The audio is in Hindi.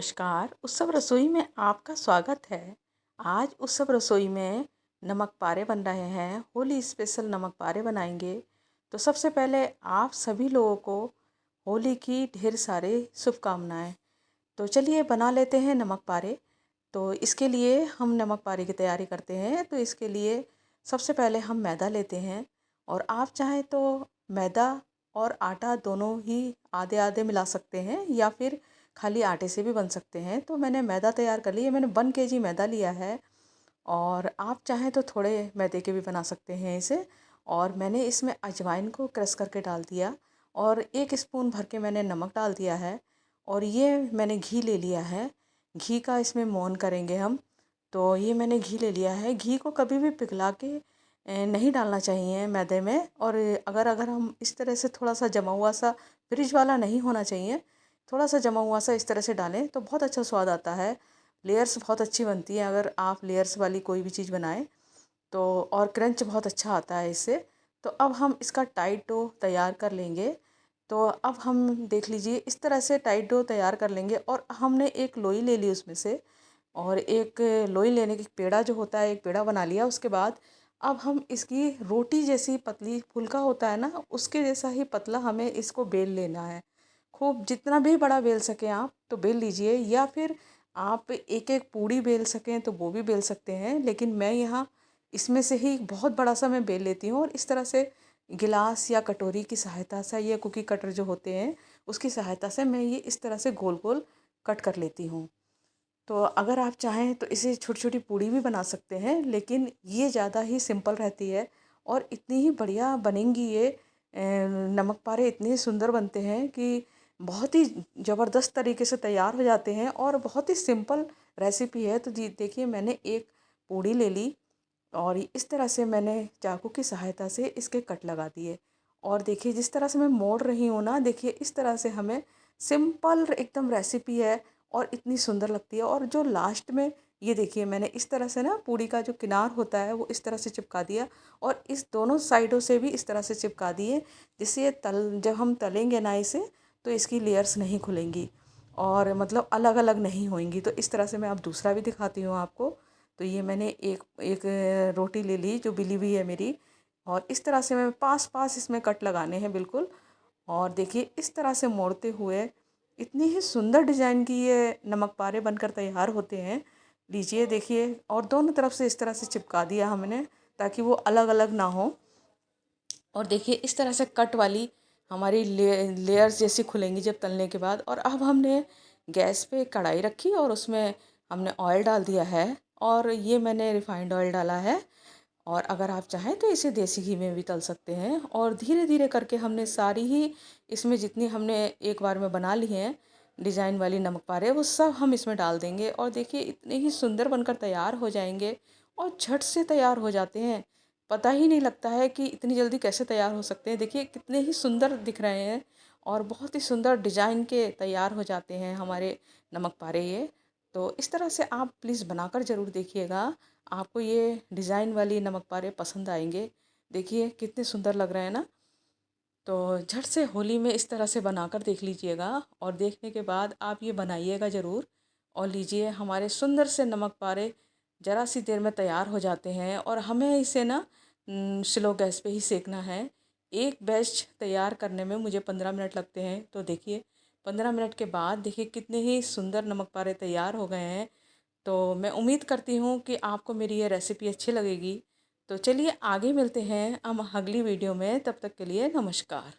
नमस्कार, उत्सव रसोई में आपका स्वागत है। आज उत्सव रसोई में नमक पारे बन रहे हैं। होली स्पेशल नमक पारे बनाएंगे। तो सबसे पहले आप सभी लोगों को होली की ढेर सारी शुभकामनाएं। तो चलिए बना लेते हैं नमक पारे। तो इसके लिए हम नमक पारे की तैयारी करते हैं। तो इसके लिए सबसे पहले हम मैदा लेते हैं और आप चाहें तो मैदा और आटा दोनों ही आधे आधे मिला सकते हैं या फिर खाली आटे से भी बन सकते हैं। तो मैंने मैदा तैयार कर लिया। मैंने 1 kg मैदा लिया है और आप चाहें तो थोड़े मैदे के भी बना सकते हैं इसे। और मैंने इसमें अजवाइन को क्रश करके डाल दिया और 1 स्पून भर के मैंने नमक डाल दिया है। और ये मैंने घी ले लिया है। घी का इसमें मोहन करेंगे हम। तो ये मैंने घी ले लिया है। घी को कभी भी पिघला के नहीं डालना चाहिए मैदे में। और अगर अगर हम इस तरह से थोड़ा सा जमा हुआ सा, फ्रिज वाला नहीं होना चाहिए, थोड़ा सा जमा हुआ सा इस तरह से डालें तो बहुत अच्छा स्वाद आता है। लेयर्स बहुत अच्छी बनती हैं अगर आप लेयर्स वाली कोई भी चीज़ बनाएं तो। और क्रंच बहुत अच्छा आता है इससे। तो अब हम इसका टाइट डो तैयार कर लेंगे। तो अब हम देख लीजिए इस तरह से टाइट डो तैयार कर लेंगे। और हमने एक लोई ले ली उसमें से, और एक लोई लेने की पेड़ा जो होता है, एक पेड़ा बना लिया। उसके बाद अब हम इसकी रोटी जैसी पतली, फुल्का होता है ना, उसके जैसा ही पतला हमें इसको बेल लेना है। खूब जितना भी बड़ा बेल सकें आप तो बेल लीजिए, या फिर आप एक एक पूड़ी बेल सकें तो वो भी बेल सकते हैं। लेकिन मैं यहाँ इसमें से ही बहुत बड़ा सा मैं बेल लेती हूँ और इस तरह से गिलास या कटोरी की सहायता से या कुकी कटर जो होते हैं उसकी सहायता से मैं ये इस तरह से गोल गोल कट कर लेती हूँ। तो अगर आप चाहें तो इसे छोटी छोटी पूड़ी भी बना सकते हैं, लेकिन ये ज़्यादा ही सिंपल रहती है और इतनी ही बढ़िया बनेंगी ये। नमक पारे इतने सुंदर बनते हैं कि बहुत ही ज़बरदस्त तरीके से तैयार हो जाते हैं और बहुत ही सिंपल रेसिपी है। तो जी देखिए, मैंने एक पूड़ी ले ली और इस तरह से मैंने चाकू की सहायता से इसके कट लगा दिए। और देखिए जिस तरह से मैं मोड़ रही हूँ ना, देखिए इस तरह से हमें सिंपल एकदम रेसिपी है और इतनी सुंदर लगती है। और जो लास्ट में ये देखिए, मैंने इस तरह से ना पूड़ी का जो किनार होता है वो इस तरह से चिपका दिया और इस दोनों साइडों से भी इस तरह से चिपका दिए, जिससे ये जब हम तलेंगे ना इसे तो इसकी लेयर्स नहीं खुलेंगी और मतलब अलग अलग नहीं होंगी। तो इस तरह से मैं अब दूसरा भी दिखाती हूँ आपको। तो ये मैंने एक एक रोटी ले ली जो बिली हुई है मेरी, और इस तरह से मैं पास पास इसमें कट लगाने हैं बिल्कुल। और देखिए इस तरह से मोड़ते हुए इतनी ही सुंदर डिजाइन की ये नमक पारे बनकर तैयार होते हैं। लीजिए देखिए, और दोनों तरफ से इस तरह से चिपका दिया हमने ताकि वो अलग अलग ना हो। और देखिए इस तरह से कट वाली हमारी लेयर्स जैसी खुलेंगी जब तलने के बाद। और अब हमने गैस पे कढ़ाई रखी और उसमें हमने ऑयल डाल दिया है और ये मैंने रिफाइंड ऑयल डाला है। और अगर आप चाहें तो इसे देसी घी में भी तल सकते हैं। और धीरे धीरे करके हमने सारी ही इसमें जितनी हमने एक बार में बना ली हैं डिज़ाइन वाली नमक पारे, वो सब हम इसमें डाल देंगे। और देखिए इतने ही सुंदर बनकर तैयार हो जाएंगे और झट से तैयार हो जाते हैं। पता ही नहीं लगता है कि इतनी जल्दी कैसे तैयार हो सकते हैं। देखिए कितने ही सुंदर दिख रहे हैं और बहुत ही सुंदर डिज़ाइन के तैयार हो जाते हैं हमारे नमक पारे ये। तो इस तरह से आप प्लीज़ बनाकर ज़रूर देखिएगा। आपको ये डिज़ाइन वाली नमक पारे पसंद आएंगे। देखिए कितने सुंदर लग रहे हैं ना। तो झट से होली में इस तरह से बनाकर देख लीजिएगा और देखने के बाद आप ये बनाइएगा ज़रूर। और लीजिए हमारे सुंदर से नमक पारे ज़रा सी देर में तैयार हो जाते हैं। और हमें इसे ना स्लो गैस पे ही सेकना है। एक बैच तैयार करने में मुझे 15 मिनट लगते हैं। तो देखिए 15 मिनट के बाद देखिए कितने ही सुंदर नमक पारे तैयार हो गए हैं। तो मैं उम्मीद करती हूँ कि आपको मेरी ये रेसिपी अच्छी लगेगी। तो चलिए आगे मिलते हैं हम अगली वीडियो में। तब तक के लिए नमस्कार।